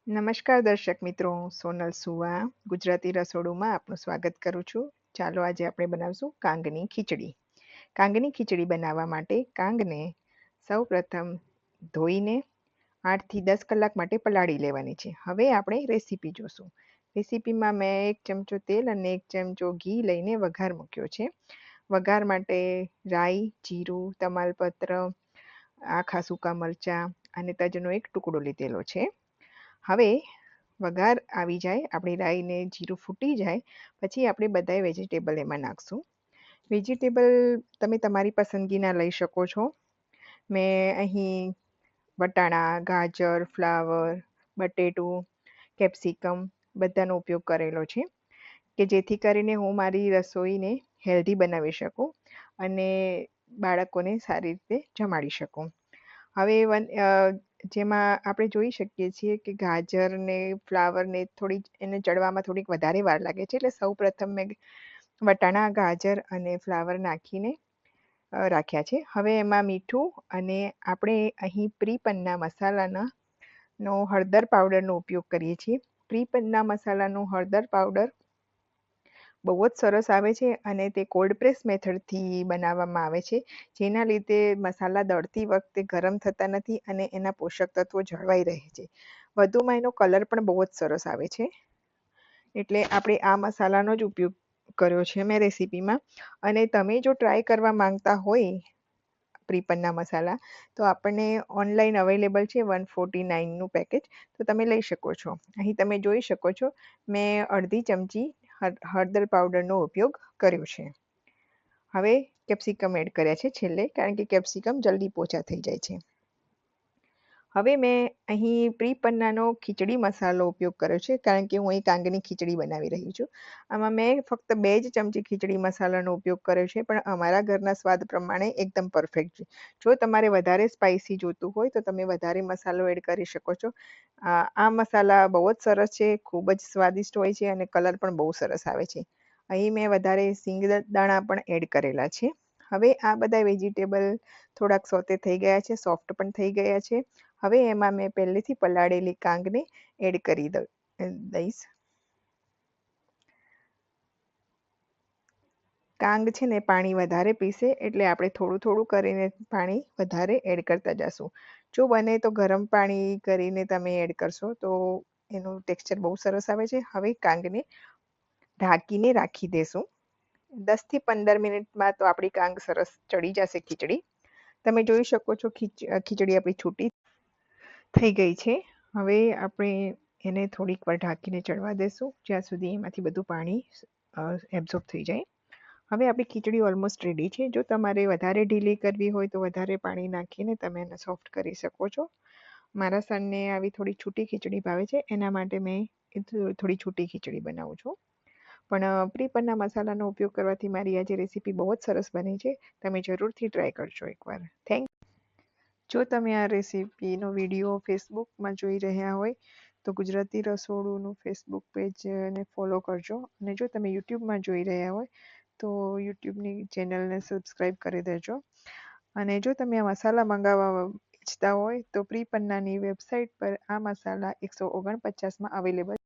નમસ્કાર દર્શક મિત્રો, હું સોનલ સુવા ગુજરાતી રસોડુંમાં આપનું સ્વાગત કરું છું. ચાલો આજે આપણે બનાવશું કાંગની ખીચડી. કાંગની ખીચડી બનાવવા માટે કાંગને સૌપ્રથમ ધોઈને 8 થી 10 કલાક માટે પલાળી લેવાની છે. હવે આપણે રેસીપી જોશું. રેસીપીમાં મેં 1 ચમચો તેલ અને 1 ચમચો ઘી લઈને વઘાર મૂક્યો છે. વઘાર માટે રાઈ, જીરું, તમાલપત્ર, આખા સૂકા મરચાં અને તજનો 1 ટુકડો લીધેલો છે. હવે વઘાર આવી જાય, આપણી રાઈ ને જીરું ફૂટી જાય પછી આપણે બધાય વેજીટેબલ એમાં નાખશું. વેજીટેબલ તમે તમારી પસંદગીના લઈ શકો છો. મેં અહીં વટાણા, ગાજર, ફ્લાવર, બટેટું, કેપ્સિકમ બધાનો ઉપયોગ કરેલો છે કે જેથી કરીને હું મારી રસોઈને હેલ્ધી બનાવી શકું અને બાળકોને સારી રીતે જમાડી શકું. હવે જેમાં આપણે જોઈ શકીએ છીએ કે ગાજર ને ફ્લાવર ને એને ચડવામાં થોડીક વધારે વાર લાગે છે, એટલે સૌપ્રથમ મેં વટાણા, ગાજર અને ફ્લાવર નાખીને રાખ્યા છે. હવે એમાં મીઠું અને આપણે અહીં પ્રી-પન્ના મસાલાનો હળદર પાવડરનો ઉપયોગ કરીએ છીએ. પ્રી-પન્ના મસાલાનો હળદર પાવડર બહુ જ સરસ આવે છે અને તે કોલ્ડ પ્રેસ મેથડથી બનાવવામાં આવે છે, જેના લીધે મસાલા દળતી વખતે ગરમ થતા નથી અને એના પોષક તત્વો જળવાઈ રહે છે. વધુમાં એનો કલર પણ બહુ જ સરસ આવે છે, એટલે આપણે આ મસાલાનો જ ઉપયોગ કર્યો છે મેં રેસીપીમાં. અને તમે જો ટ્રાય કરવા માંગતા હોય પ્રી-પન્ના મસાલા, તો આપણને ઓનલાઈન અવેલેબલ છે 149નું પેકેજ, તો તમે લઈ શકો છો. અહીં તમે જોઈ શકો છો મેં અડધી ચમચી હળદર પાવડરનો ઉપયોગ કર્યો છે. હવે કેપ્સિકમ એડ કર્યા છે છેલ્લે, કારણ કે કેપ્સિકમ જલ્દી પોચા થઈ જાય છે. હવે મેં અહીં પ્રી-પન્નાનો ખીચડી મસાલો ઉપયોગ કર્યો છે, કારણ કે હું અહીં કાંગની ખીચડી બનાવી રહી છું. આમાં મેં ફક્ત 2 જ ચમચી ખીચડી મસાલાનો ઉપયોગ કર્યો છે, પણ અમારા ઘરના સ્વાદ પ્રમાણે એકદમ પરફેક્ટ છે. જો તમારે વધારે સ્પાઇસી જોતું હોય તો તમે વધારે મસાલો એડ કરી શકો છો. આ મસાલા બહુ જ સરસ છે, ખૂબ જ સ્વાદિષ્ટ હોય છે અને કલર પણ બહુ સરસ આવે છે. અહીં મેં વધારે સિંગદાણા પણ એડ કરેલા છે. હવે આ બધા વેજીટેબલ થોડાક સોતે થઈ ગયા છે, સોફ્ટ પણ થઈ ગયા છે. હવે એમાં મેં પહેલેથી પલાળેલી કાંગને એડ કરી દઈશ. કાંગ છે ને પાણી વધારે પીશે, એટલે આપણે થોડું થોડું કરીને પાણી વધારે એડ કરતા જશું. જો બને તો ગરમ પાણી કરીને તમે એડ કરશો તો એનું ટેક્સચર બહુ સરસ આવે છે. હવે કાંગને ઢાંકીને રાખી દેશું. 10 થી 15 મિનિટમાં તો આપણી કાંગ સરસ ચડી જશે ખીચડી. તમે જોઈ શકો છો ખીચડી આપણી છૂટી થઈ ગઈ છે. હવે આપણે એને થોડીક વાર ઢાંકીને ચડવા દેશું, જ્યાં સુધી એમાંથી બધું પાણી એબ્ઝોર્બ થઈ જાય. હવે આપણી ખીચડી ઓલમોસ્ટ રેડી છે. જો તમારે વધારે ઢીલી કરવી હોય તો વધારે પાણી નાખીને તમે એને સોફ્ટ કરી શકો છો. મારા સનને આવી થોડી છૂટી ખીચડી ભાવે છે, એના માટે મેં થોડી છૂટી ખીચડી બનાવું છું. પણ પ્રી-પન્ના મસાલાનો ઉપયોગ કરવાથી મારી આજે રેસીપી બહુ જ સરસ બની છે. તમે જરૂરથી ટ્રાય કરજો એકવાર. જો તમે આ રેસીપીનો વિડીયો ફેસબુકમાં જોઈ રહ્યા હોય તો ગુજરાતી રસોડુંનું ફેસબુક પેજને ફોલો કરજો, અને જો તમે યુટ્યુબમાં જોઈ રહ્યા હોય તો યુટ્યુબની ચેનલને સબસ્ક્રાઈબ કરી દેજો. અને જો તમે આ મસાલા મંગાવવા ઈચ્છતા હોય તો પ્રી-પન્નાની વેબસાઇટ પર આ મસાલા 149માં અવેલેબલ